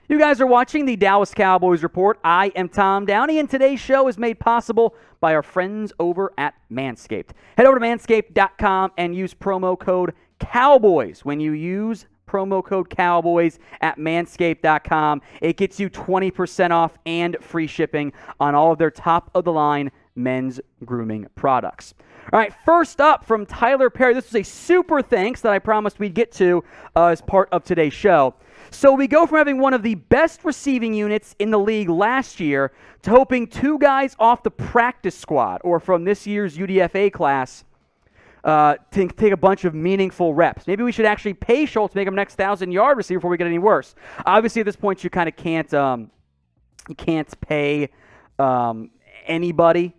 You guys are watching the Dallas Cowboys Report. I am Tom Downey, and today's show is made possible by our friends over at Manscaped. Head over to manscaped.com and use promo code COWBOYS. When you use promo code COWBOYS at manscaped.com, it gets you 20% off and free shipping on all of their top-of-the-line men's grooming products. All right, first up from Tyler Perry. This was a super thanks that I promised we'd get to as part of today's show. So we go from having one of the best receiving units in the league last year to hoping two guys off the practice squad or from this year's UDFA class to take a bunch of meaningful reps. Maybe we should actually pay Schultz to make him next 1,000-yard receiver before we get any worse. Obviously, at this point, you kind of can't pay anybody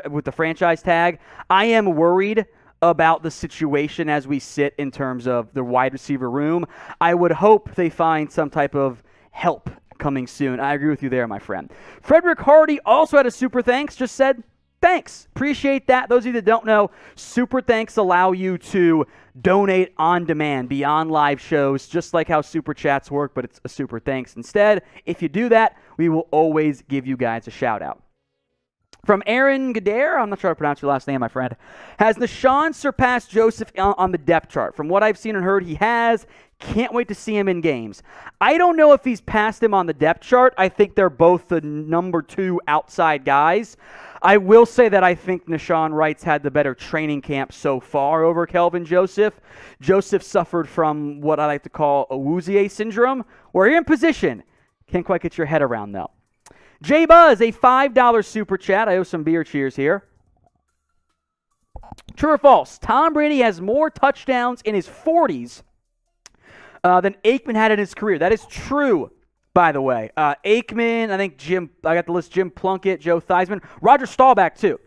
with the franchise tag. I am worried about the situation as we sit in terms of the wide receiver room. I would hope they find some type of help coming soon. I agree with you there, my friend. Frederick Hardy also had a super thanks, just said, thanks. Appreciate that. Those of you that don't know, super thanks allow you to donate on demand beyond live shows, just like how super chats work, but it's a super thanks instead. If you do that, we will always give you guys a shout out. From Aaron Gadare, I'm not sure how to pronounce your last name, my friend. Has Nashawn surpassed Joseph on the depth chart? From what I've seen and heard, he has. Can't wait to see him in games. I don't know if he's passed him on the depth chart. I think they're both the number 2 outside guys. I will say that I think Nashawn Wright's had the better training camp so far over Kelvin Joseph. Joseph suffered from what I like to call a Awuzie syndrome, where you're in position. Can't quite get your head around, though. J Buzz, a $5 super chat. I owe some beer cheers here. True or false? Tom Brady has more touchdowns in his 40s than Aikman had in his career. That is true, by the way. Aikman, I think I got the list, Jim Plunkett, Joe Theismann, Roger Staubach, too.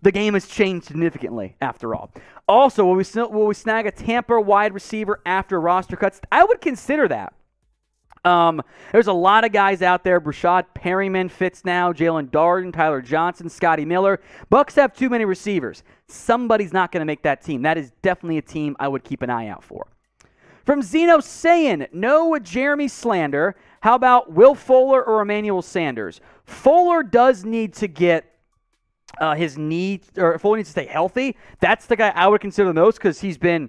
The game has changed significantly, after all. Also, will we snag a Tampa wide receiver after roster cuts? I would consider that. There's a lot of guys out there. Brashad Perryman fits now. Jalen Darden, Tyler Johnson, Scotty Miller. Bucks have too many receivers. Somebody's not going to make that team. That is definitely a team I would keep an eye out for. From Zeno saying, no Jeremy slander. How about Will Fuller or Emmanuel Sanders? Fuller does need to get Fuller needs to stay healthy. That's the guy I would consider the most because he's been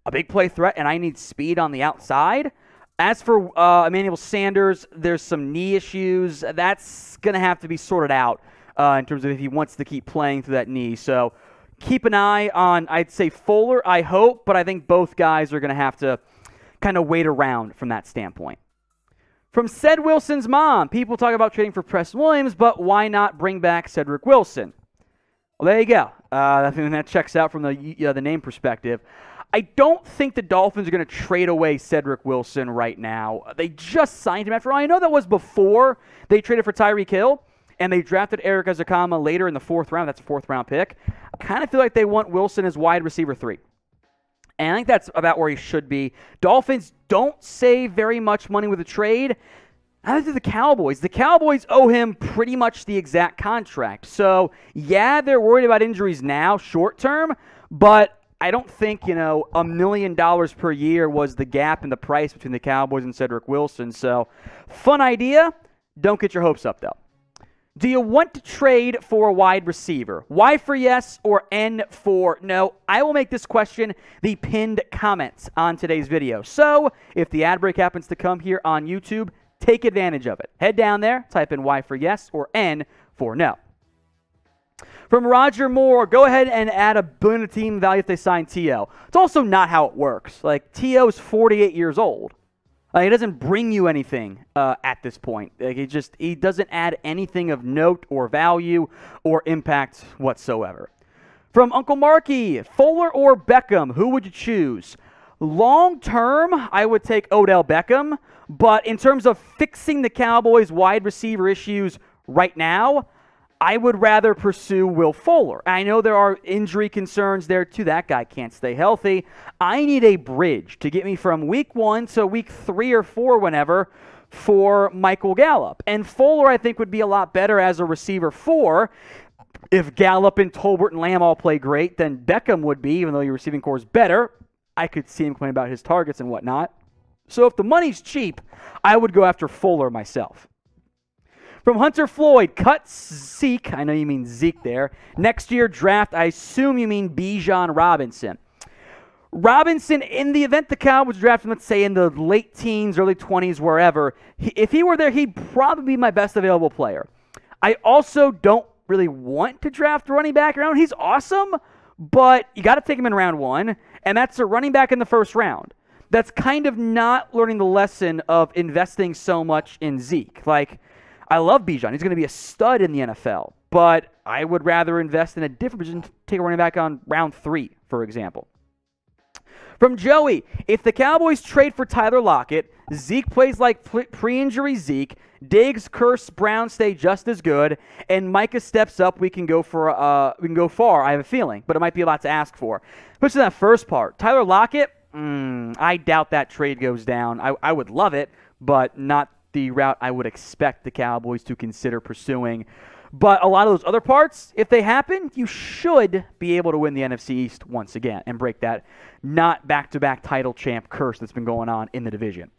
a big play threat and I need speed on the outside. As for Emmanuel Sanders, there's some knee issues. That's going to have to be sorted out in terms of if he wants to keep playing through that knee. So keep an eye on, I'd say, Fuller, I hope, but I think both guys are going to have to kind of wait around from that standpoint. From Ced Wilson's mom, people talk about trading for Preston Williams, but why not bring back Cedrick Wilson? Well, there you go. I think that checks out from the name perspective. I don't think the Dolphins are going to trade away Cedrick Wilson right now. They just signed him after all. I know that was before they traded for Tyreek Hill, and they drafted Eric Ezekama later in the 4th round. That's a 4th-round pick. I kind of feel like they want Wilson as wide receiver 3. And I think that's about where he should be. Dolphins don't save very much money with a trade. Neither do the Cowboys. The Cowboys owe him pretty much the exact contract. So, yeah, they're worried about injuries now, short term, but I don't think, $1 million per year was the gap in the price between the Cowboys and Cedrick Wilson. So, fun idea. Don't get your hopes up, though. Do you want to trade for a wide receiver? Y for yes or N for no? I will make this question the pinned comments on today's video. So, if the ad break happens to come here on YouTube, take advantage of it. Head down there, type in Y for yes or N for no. From Roger Moore, go ahead and add $1 billion to team value if they sign T.O. It's also not how it works. Like, T.O. is 48 years old. He doesn't bring you anything at this point. He doesn't add anything of note or value or impact whatsoever. From Uncle Marky, Fuller or Beckham, who would you choose? Long term, I would take Odell Beckham, but in terms of fixing the Cowboys' wide receiver issues right now, I would rather pursue Will Fuller. I know there are injury concerns there too. That guy can't stay healthy. I need a bridge to get me from week 1 to week 3 or 4 whenever for Michael Gallup. And Fuller, I think, would be a lot better as a receiver 4. If Gallup and Tolbert and Lamb all play great, then Beckham would be, even though your receiving core is better. I could see him complaining about his targets and whatnot. So if the money's cheap, I would go after Fuller myself. From Hunter Floyd, cut Zeke. I know you mean Zeke there. Next year draft, I assume you mean Bijan Robinson. Robinson, in the event the Cowboys draft him, let's say in the late teens, early 20s, wherever, if he were there, he'd probably be my best available player. I also don't really want to draft a running back around. He's awesome, but you got to take him in round 1, and that's a running back in the first round. That's kind of not learning the lesson of investing so much in Zeke. Like, I love Bijan. He's going to be a stud in the NFL, but I would rather invest in a different position to take a running back on round 3, for example. From Joey, if the Cowboys trade for Tyler Lockett, Zeke plays like pre-injury Zeke, Diggs, Curse, Brown stay just as good, and Micah steps up, we can go far, I have a feeling, but it might be a lot to ask for. Especially that first part. Tyler Lockett, I doubt that trade goes down. I would love it, but not the route I would expect the Cowboys to consider pursuing. But a lot of those other parts, if they happen, you should be able to win the NFC East once again and break that not back-to-back title champ curse that's been going on in the division.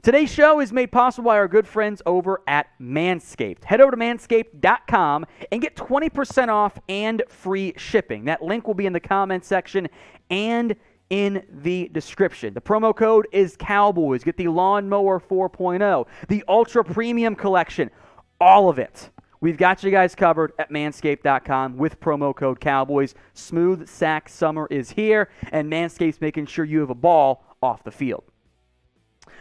Today's show is made possible by our good friends over at Manscaped. Head over to manscaped.com and get 20% off and free shipping. That link will be in the comment section and in the description. The promo code is Cowboys. Get the Lawnmower 4.0, the Ultra Premium Collection, all of it. We've got you guys covered at manscaped.com with promo code Cowboys. Smooth Sack Summer is here, and Manscaped's making sure you have a ball off the field.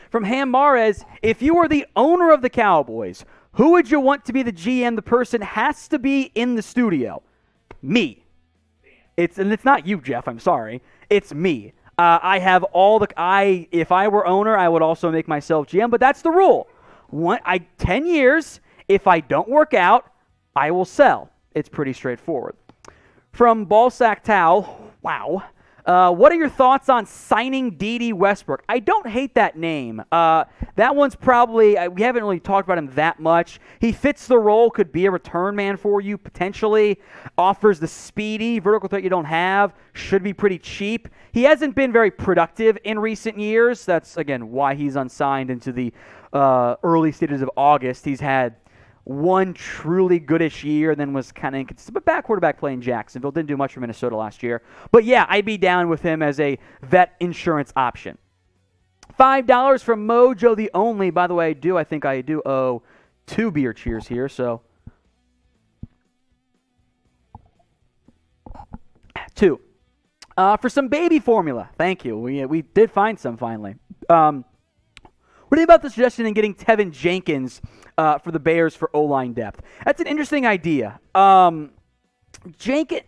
From Ham Mares, if you were the owner of the Cowboys, who would you want to be the GM? The person has to be in the studio. Me. It's not you, Jeff. I'm sorry. It's me. I have if I were owner, I would also make myself GM, but that's the rule. 10 years. If I don't work out, I will sell. It's pretty straightforward. From Ballsack Towel, wow. What are your thoughts on signing Dede Westbrook? I don't hate that name. That one's probably, we haven't really talked about him that much. He fits the role, could be a return man for you, potentially. Offers the speedy vertical threat you don't have. Should be pretty cheap. He hasn't been very productive in recent years. That's, again, why he's unsigned into the early stages of August. He's had one truly goodish year, then was kind of inconsistent. But back quarterback play in Jacksonville. Didn't do much for Minnesota last year. But yeah, I'd be down with him as a vet insurance option. $5 from Mojo the Only. By the way, I think I do owe 2 beer cheers here. So 2. For some baby formula. Thank you. We did find some finally. What do you think about the suggestion in getting Teven Jenkins for the Bears for O-line depth? That's an interesting idea. Jenkins,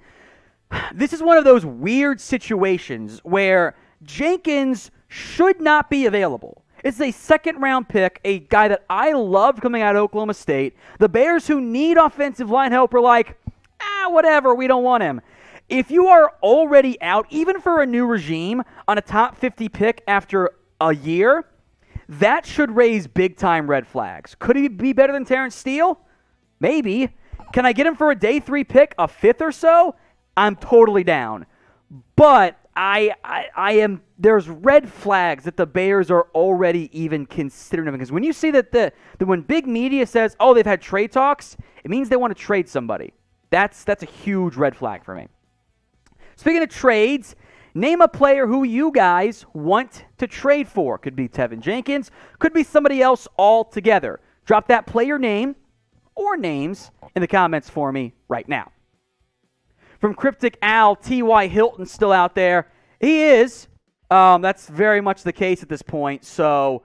this is one of those weird situations where Jenkins should not be available. It's a second-round pick, a guy that I loved coming out of Oklahoma State. The Bears, who need offensive line help, are like, whatever, we don't want him. If you are already out, even for a new regime, on a top 50 pick after a year, that should raise big-time red flags. Could he be better than Terrence Steele? Maybe. Can I get him for a day 3 pick, a 5th or so? I'm totally down. But I am. There's red flags that the Bears are already even considering him. Because when you see that when big media says, oh, they've had trade talks, it means they want to trade somebody. That's a huge red flag for me. Speaking of trades, name a player who you guys want to trade for. Could be Teven Jenkins. Could be somebody else altogether. Drop that player name or names in the comments for me right now. From Cryptic Al, T.Y. Hilton still out there. He is. That's very much the case at this point. So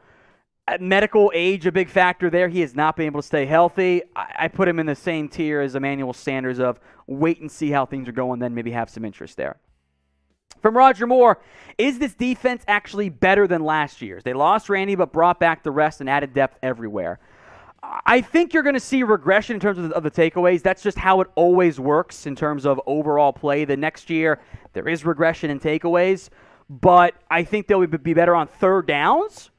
medical age, a big factor there. He has not been able to stay healthy. I put him in the same tier as Emmanuel Sanders of wait and see how things are going, then maybe have some interest there. From Roger Moore, is this defense actually better than last year's? They lost Randy but brought back the rest and added depth everywhere. I think you're going to see regression in terms of the takeaways. That's just how it always works in terms of overall play. The next year, there is regression in takeaways, but I think they'll be better on third downs,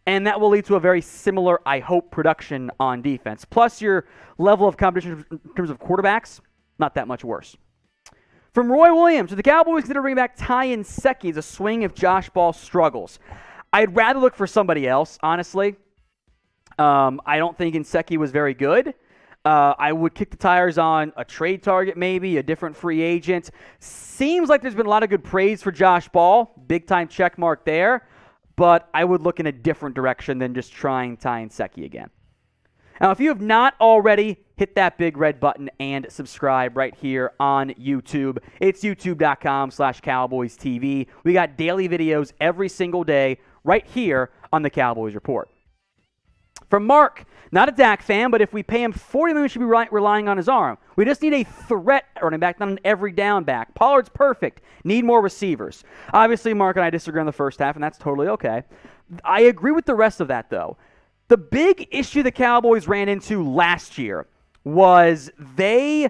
and that will lead to a very similar, I hope, production on defense. Plus, your level of competition in terms of quarterbacks, not that much worse. From Roy Williams, are the Cowboys going to bring back Ty Nsekhe as a swing if Josh Ball struggles? I'd rather look for somebody else, honestly. I don't think Gesicki was very good. I would kick the tires on a trade target maybe, a different free agent. Seems like there's been a lot of good praise for Josh Ball. Big-time check mark there. But I would look in a different direction than just trying Ty Gesicki again. Now, if you have not already, hit that big red button and subscribe right here on YouTube. It's youtube.com/CowboysTV. We got daily videos every single day right here on the Cowboys Report. From Mark, not a Dak fan, but if we pay him $40 million, we should be relying on his arm. We just need a threat running back, not an every down back. Pollard's perfect. Need more receivers. Obviously, Mark and I disagree on the first half, and that's totally okay. I agree with the rest of that, though. The big issue the Cowboys ran into last year was the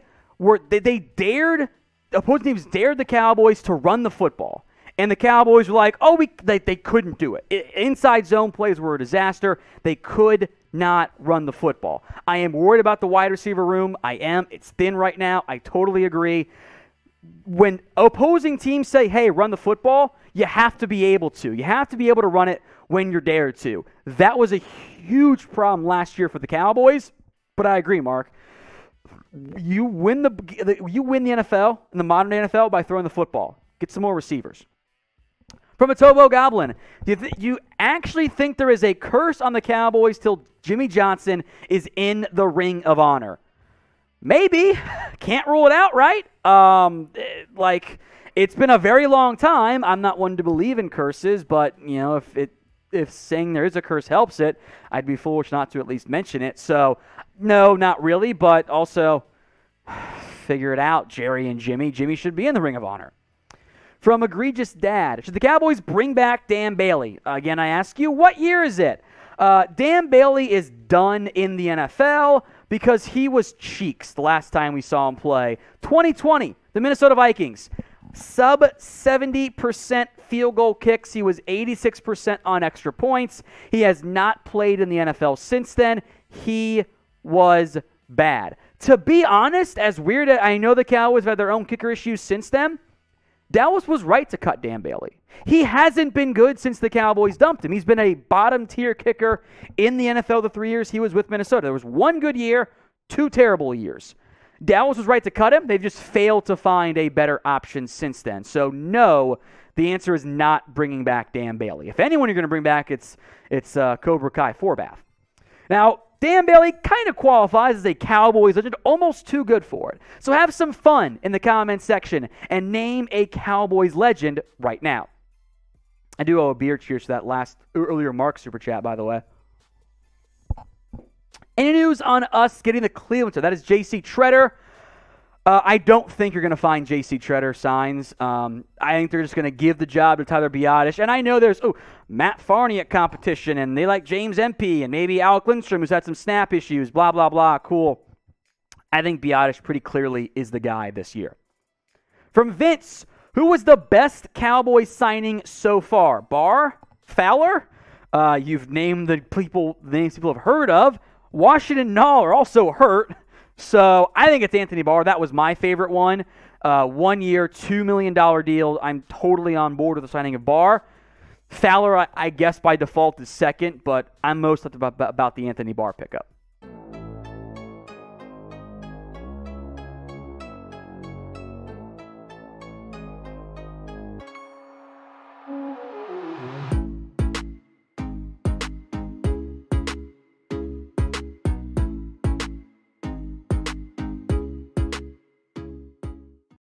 opposing teams dared the Cowboys to run the football. And the Cowboys were like, they couldn't do it. Inside zone plays were a disaster. They could not run the football. I am worried about the wide receiver room. I am. It's thin right now. I totally agree. When opposing teams say, hey, run the football, you have to be able to. You have to be able to run it when you're dared to. That was a huge problem last year for the Cowboys. But I agree, Mark. You win the NFL, in the modern NFL, by throwing the football. Get some more receivers. From a Tobo Goblin, do you actually think there is a curse on the Cowboys till Jimmy Johnson is in the Ring of Honor? Maybe. Can't rule it out, right? It's been a very long time. I'm not one to believe in curses, but, if saying there is a curse helps it, I'd be foolish not to at least mention it. So, no, not really, but also figure it out, Jerry and Jimmy. Jimmy should be in the Ring of Honor. From Egregious Dad, should the Cowboys bring back Dan Bailey? Again, I ask you, what year is it? Dan Bailey is done in the NFL because he was cheeks the last time we saw him play. 2020, the Minnesota Vikings. Sub 70% field goal kicks. He was 86% on extra points. He has not played in the NFL since then. He was bad. To be honest, as weird as I know the Cowboys have had their own kicker issues since then, Dallas was right to cut Dan Bailey. He hasn't been good since the Cowboys dumped him. He's been a bottom-tier kicker in the NFL the 3 years he was with Minnesota. There was 1 good year, 2 terrible years. Dallas was right to cut him. They've just failed to find a better option since then. So, no, the answer is not bringing back Dan Bailey. If anyone you're going to bring back, it's Cobra Kai Forbath. Now, Dan Bailey kind of qualifies as a Cowboys legend, almost too good for it. So have some fun in the comments section and name a Cowboys legend right now. I do owe a beer cheers to that earlier Mark Super Chat, by the way. Any news on us getting the Cleveland? That is J.C. Treader. I don't think you're going to find J.C. Treader signs. I think they're just going to give the job to Tyler Biadasz. And I know there's Matt Farney at competition, and they like James Empey, and maybe Alec Lindstrom, who's had some snap issues, blah, blah, blah. Cool. I think Biadasz pretty clearly is the guy this year. From Vince, who was the best Cowboys signing so far? Barr? Fowler? You've named the names people have heard of. Washington and Nall are also hurt. So I think it's Anthony Barr. That was my favorite one. 1 year, $2 million deal. I'm totally on board with the signing of Barr. Fowler, I guess by default, is second, but I'm most upset about the Anthony Barr pickup.